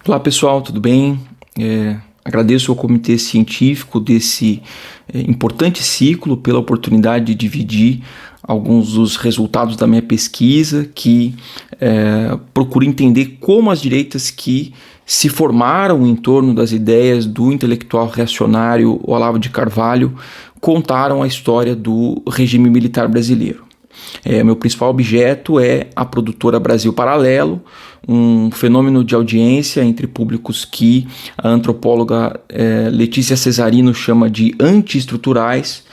Olá pessoal, tudo bem? Agradeço ao comitê científico desse importante ciclo pela oportunidade de dividir alguns dos resultados da minha pesquisa que procura entender como as direitas que se formaram em torno das ideias do intelectual reacionário Olavo de Carvalho contaram a história do regime militar brasileiro. Meu principal objeto é a produtora Brasil Paralelo, um fenômeno de audiência entre públicos que a antropóloga Letícia Cesarino chama de antiestruturais,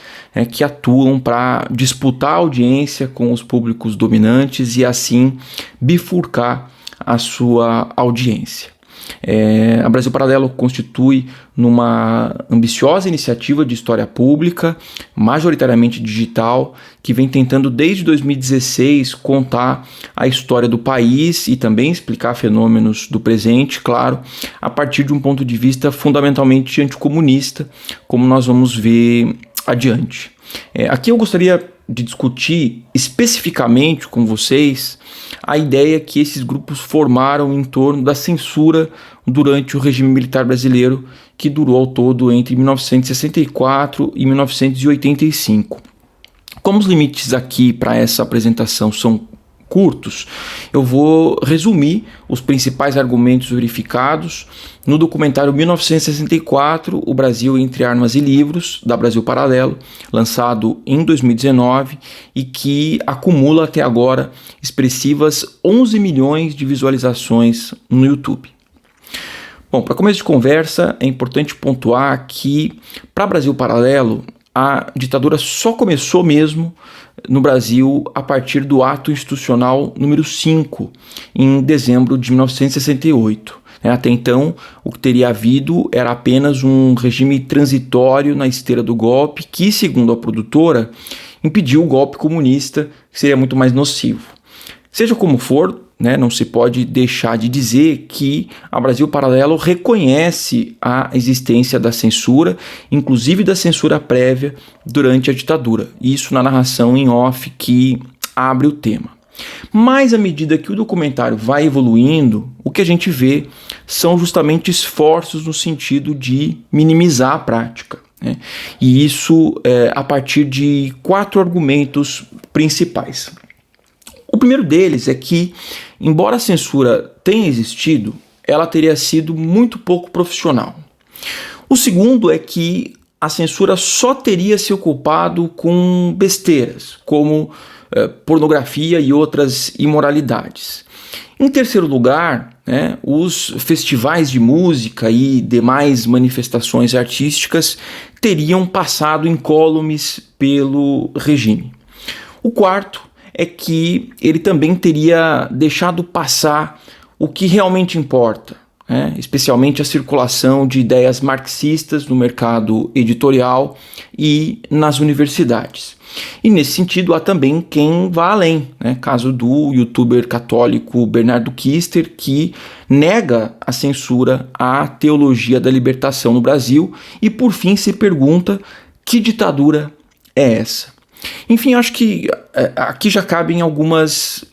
que atuam para disputar a audiência com os públicos dominantes e assim bifurcar a sua audiência. A Brasil Paralelo constitui numa ambiciosa iniciativa de história pública, majoritariamente digital, que vem tentando desde 2016 contar a história do país e também explicar fenômenos do presente, claro, a partir de um ponto de vista fundamentalmente anticomunista, como nós vamos ver adiante. Aqui eu gostaria de discutir especificamente com vocês a ideia que esses grupos formaram em torno da censura durante o regime militar brasileiro, que durou ao todo entre 1964 e 1985. Como os limites aqui para essa apresentação são curtos, eu vou resumir os principais argumentos verificados no documentário 1964, O Brasil entre Armas e Livros, da Brasil Paralelo, lançado em 2019 e que acumula até agora expressivas 11 milhões de visualizações no YouTube. Bom, para começo de conversa, é importante pontuar que, para Brasil Paralelo, a ditadura só começou mesmo no Brasil a partir do ato institucional número 5, em dezembro de 1968. Até então, o que teria havido era apenas um regime transitório na esteira do golpe que, segundo a produtora, impediu o golpe comunista, que seria muito mais nocivo. Seja como for, não se pode deixar de dizer que a Brasil Paralelo reconhece a existência da censura, inclusive da censura prévia durante a ditadura. Isso na narração em off que abre o tema. Mas à medida que o documentário vai evoluindo, o que a gente vê são justamente esforços no sentido de minimizar a prática. E isso a partir de 4 argumentos principais. O primeiro deles é que, embora a censura tenha existido, ela teria sido muito pouco profissional. O segundo é que a censura só teria se ocupado com besteiras, como pornografia e outras imoralidades. Em terceiro lugar, os festivais de música e demais manifestações artísticas teriam passado incólumes pelo regime. O quarto é que ele também teria deixado passar o que realmente importa, especialmente a circulação de ideias marxistas no mercado editorial e nas universidades. E nesse sentido há também quem vá além, caso do youtuber católico Bernardo Kister, que nega a censura à teologia da libertação no Brasil e por fim se pergunta: que ditadura é essa? Enfim, acho que aqui já cabem algumas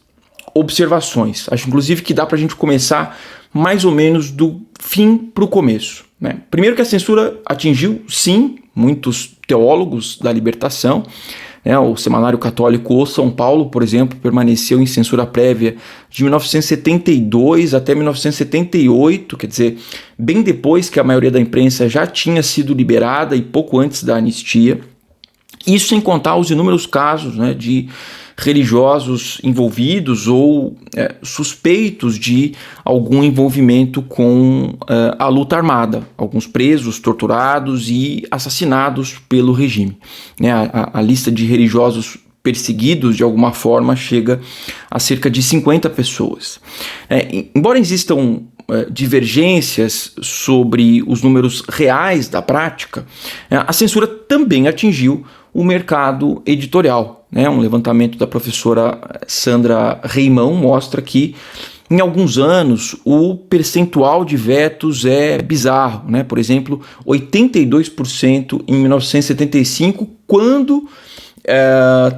observações. Acho inclusive que dá para a gente começar mais ou menos do fim para o começo. Primeiro que a censura atingiu, sim, muitos teólogos da libertação. O Semanário Católico O São Paulo, por exemplo, permaneceu em censura prévia de 1972 até 1978, quer dizer, bem depois que a maioria da imprensa já tinha sido liberada e pouco antes da anistia. Isso sem contar os inúmeros casos de religiosos envolvidos ou suspeitos de algum envolvimento com a luta armada, alguns presos, torturados e assassinados pelo regime. A lista de religiosos perseguidos de alguma forma chega a cerca de 50 pessoas. Embora existam divergências sobre os números reais da prática, a censura também atingiu o mercado editorial. Um levantamento da professora Sandra Reimão mostra que, em alguns anos, o percentual de vetos é bizarro. Por exemplo, 82% em 1975, quando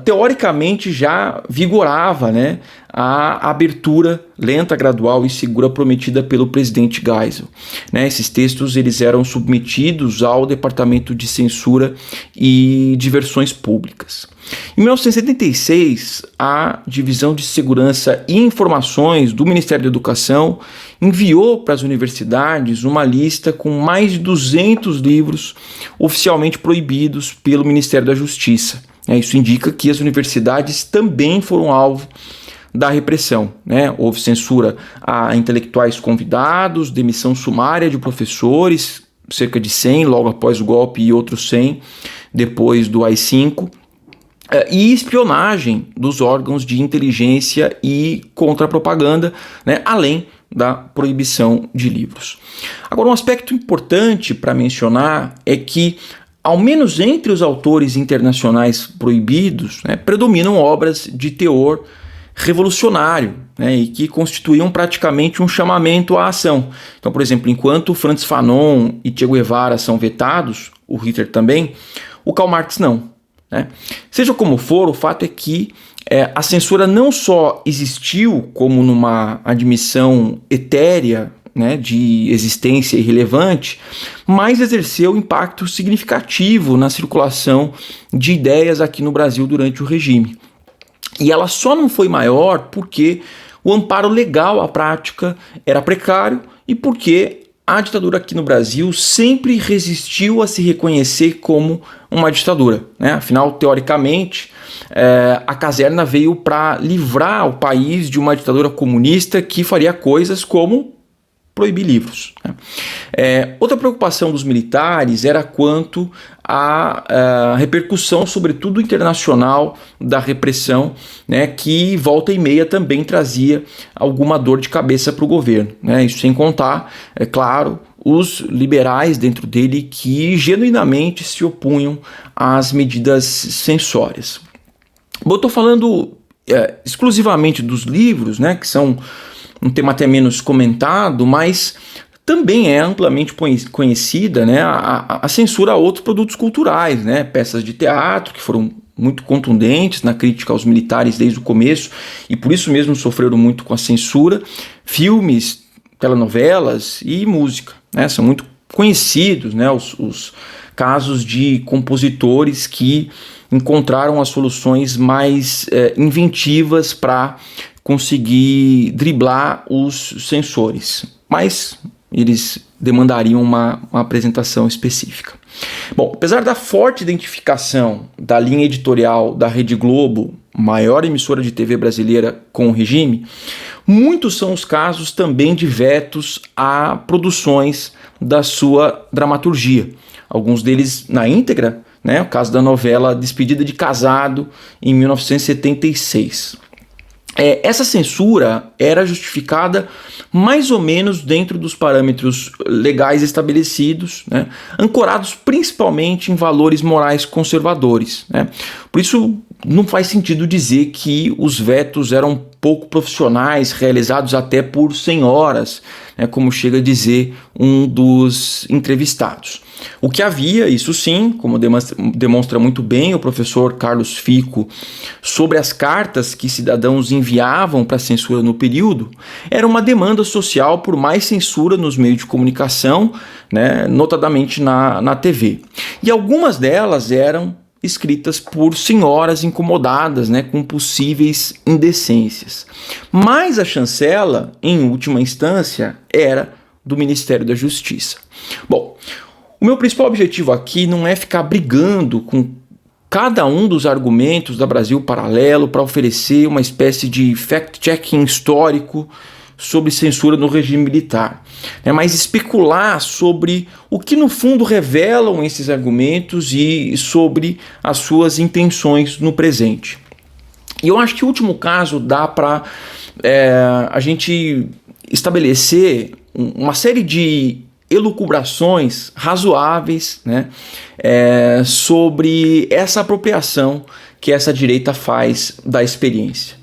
teoricamente já vigorava, né, a abertura lenta, gradual e segura prometida pelo presidente Geisel. Né, esses textos eles eram submetidos ao Departamento de Censura e Diversões Públicas. Em 1976, a Divisão de Segurança e Informações do Ministério da Educação enviou para as universidades uma lista com mais de 200 livros oficialmente proibidos pelo Ministério da Justiça. Isso indica que as universidades também foram alvo da repressão, né? Houve censura a intelectuais convidados, demissão sumária de professores, cerca de 100 logo após o golpe e outros 100 depois do AI-5, e espionagem dos órgãos de inteligência e contra-propaganda, né? Além da proibição de livros. Agora, um aspecto importante para mencionar é que, ao menos entre os autores internacionais proibidos, né, predominam obras de teor revolucionário, né, e que constituíam praticamente um chamamento à ação. Então, por exemplo, enquanto Frantz Fanon e Che Guevara são vetados, o Hitler também, o Karl Marx não. Né? Seja como for, o fato é que a censura não só existiu como numa admissão etérea, né, de existência irrelevante, mas exerceu impacto significativo na circulação de ideias aqui no Brasil durante o regime. E ela só não foi maior porque o amparo legal à prática era precário e porque a ditadura aqui no Brasil sempre resistiu a se reconhecer como uma ditadura. Né? Afinal, teoricamente, a caserna veio para livrar o país de uma ditadura comunista que faria coisas como proibir livros. Outra preocupação dos militares era quanto à repercussão, sobretudo internacional, da repressão, né, que volta e meia também trazia alguma dor de cabeça para o governo. Né? Isso sem contar, é claro, os liberais dentro dele que genuinamente se opunham às medidas censórias. Bom, eu estou falando exclusivamente dos livros, né, que são um tema até menos comentado, mas também é amplamente conhecida, né, a censura a outros produtos culturais, né, peças de teatro que foram muito contundentes na crítica aos militares desde o começo e por isso mesmo sofreram muito com a censura, filmes, telenovelas e música, né, são muito conhecidos, né, os casos de compositores que encontraram as soluções mais inventivas para conseguir driblar os censores, mas eles demandariam uma apresentação específica. Bom, apesar da forte identificação da linha editorial da Rede Globo, maior emissora de TV brasileira, com o regime, muitos são os casos também de vetos a produções da sua dramaturgia. Alguns deles na íntegra, né? O caso da novela Despedida de Casado, em 1976. Essa censura era justificada mais ou menos dentro dos parâmetros legais estabelecidos, né, ancorados principalmente em valores morais conservadores. Né. Por isso, não faz sentido dizer que os vetos eram pouco profissionais, realizados até por senhoras, né, como chega a dizer um dos entrevistados. O que havia, isso sim, como demonstra muito bem o professor Carlos Fico, sobre as cartas que cidadãos enviavam para a censura no período, era uma demanda social por mais censura nos meios de comunicação, né, notadamente na TV. E algumas delas eram escritas por senhoras incomodadas, né, com possíveis indecências. Mas a chancela, em última instância, era do Ministério da Justiça. Bom, o meu principal objetivo aqui não é ficar brigando com cada um dos argumentos da Brasil Paralelo para oferecer uma espécie de fact-checking histórico sobre censura no regime militar, mas especular sobre o que no fundo revelam esses argumentos e sobre as suas intenções no presente. E eu acho que o último caso dá para a gente estabelecer uma série de elucubrações razoáveis, né, sobre essa apropriação que essa direita faz da experiência.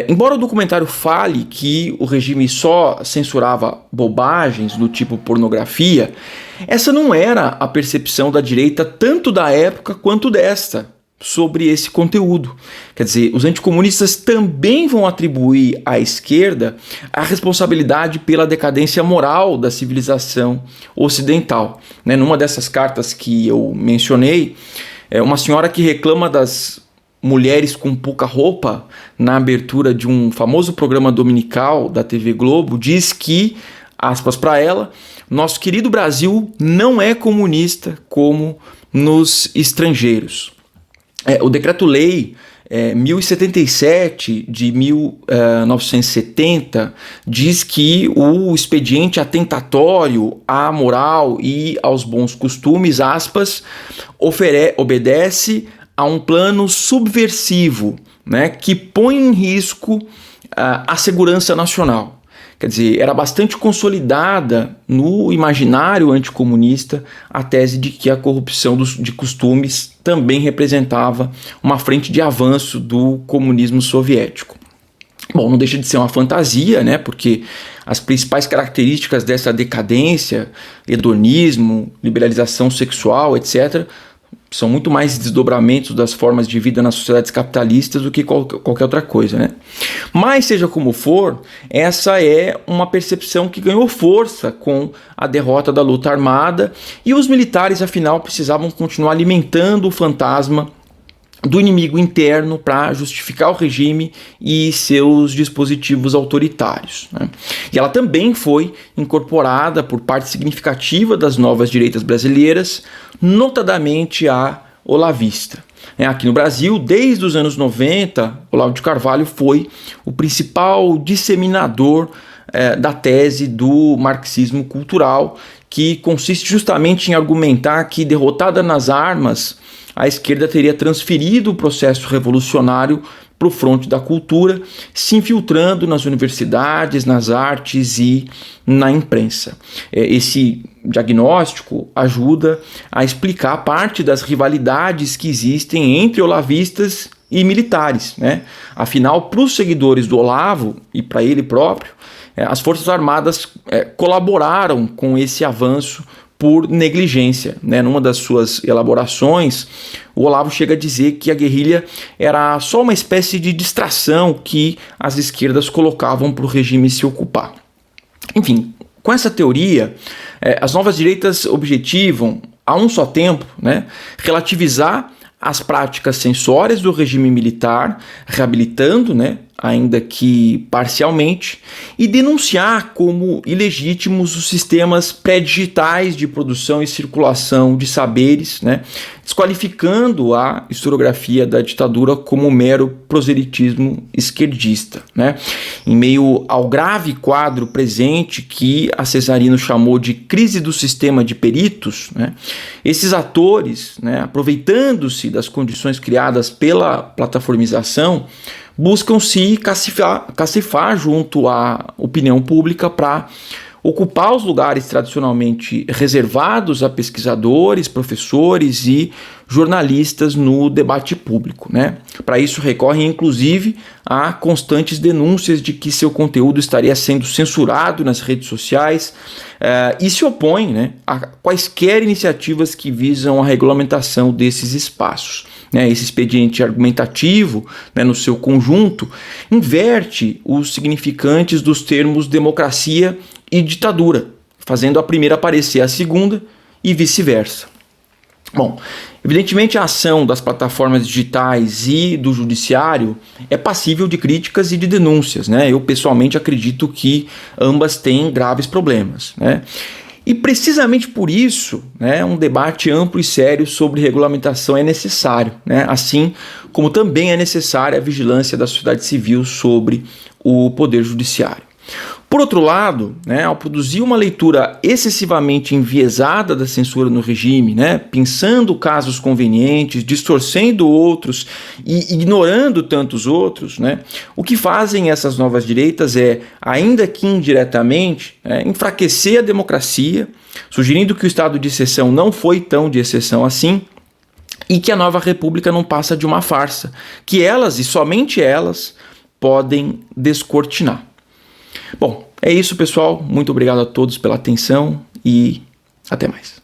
Embora o documentário fale que o regime só censurava bobagens do tipo pornografia, essa não era a percepção da direita tanto da época quanto desta. sobre esse conteúdo. Quer dizer, os anticomunistas também vão atribuir à esquerda a responsabilidade pela decadência moral da civilização ocidental. Numa dessas cartas que eu mencionei, uma senhora que reclama das mulheres com pouca roupa na abertura de um famoso programa dominical da TV Globo diz que, aspas para ela, nosso querido Brasil não é comunista como nos estrangeiros. O Decreto-Lei 1077 de 1970 diz que o expediente atentatório à moral e aos bons costumes, aspas, obedece a um plano subversivo, que põe em risco a segurança nacional. Quer dizer, era bastante consolidada no imaginário anticomunista a tese de que a corrupção de costumes também representava uma frente de avanço do comunismo soviético. Bom, não deixa de ser uma fantasia, porque as principais características dessa decadência, hedonismo, liberalização sexual, etc., são muito mais desdobramentos das formas de vida nas sociedades capitalistas do que qualquer outra coisa, Mas, seja como for, essa é uma percepção que ganhou força com a derrota da luta armada e os militares, afinal, precisavam continuar alimentando o fantasma do inimigo interno para justificar o regime e seus dispositivos autoritários. E ela também foi incorporada por parte significativa das novas direitas brasileiras, notadamente a olavista. Aqui no Brasil, desde os anos 90, Olavo de Carvalho foi o principal disseminador da tese do marxismo cultural, que consiste justamente em argumentar que, derrotada nas armas, a esquerda teria transferido o processo revolucionário para o fronte da cultura, se infiltrando nas universidades, nas artes e na imprensa. Esse diagnóstico ajuda a explicar parte das rivalidades que existem entre olavistas e militares. Afinal, para os seguidores do Olavo e para ele próprio, as Forças Armadas colaboraram com esse avanço por negligência. Numa das suas elaborações, o Olavo chega a dizer que a guerrilha era só uma espécie de distração que as esquerdas colocavam para o regime se ocupar. Enfim, com essa teoria, as novas direitas objetivam, a um só tempo, relativizar as práticas censórias do regime militar, reabilitando, ainda que parcialmente, e denunciar como ilegítimos os sistemas pré-digitais de produção e circulação de saberes, desqualificando a historiografia da ditadura como mero proselitismo esquerdista. Em meio ao grave quadro presente que a Cesarino chamou de crise do sistema de peritos, esses atores, aproveitando-se das condições criadas pela plataformização, buscam se cacifar junto à opinião pública para ocupar os lugares tradicionalmente reservados a pesquisadores, professores e jornalistas no debate público. Para isso recorrem inclusive a constantes denúncias de que seu conteúdo estaria sendo censurado nas redes sociais e se opõem a quaisquer iniciativas que visam a regulamentação desses espaços. Esse expediente argumentativo, no seu conjunto, inverte os significantes dos termos democracia e ditadura, fazendo a primeira aparecer a segunda e vice-versa. Bom, evidentemente a ação das plataformas digitais e do judiciário é passível de críticas e de denúncias. Eu pessoalmente acredito que ambas têm graves problemas. E precisamente por isso, um debate amplo e sério sobre regulamentação é necessário, assim como também é necessária a vigilância da sociedade civil sobre o poder judiciário. Por outro lado, ao produzir uma leitura excessivamente enviesada da censura no regime, pensando casos convenientes, distorcendo outros e ignorando tantos outros, o que fazem essas novas direitas é, ainda que indiretamente, enfraquecer a democracia, sugerindo que o estado de exceção não foi tão de exceção assim, e que a nova república não passa de uma farsa, que elas, e somente elas, podem descortinar. Bom, é isso, pessoal. Muito obrigado a todos pela atenção e até mais.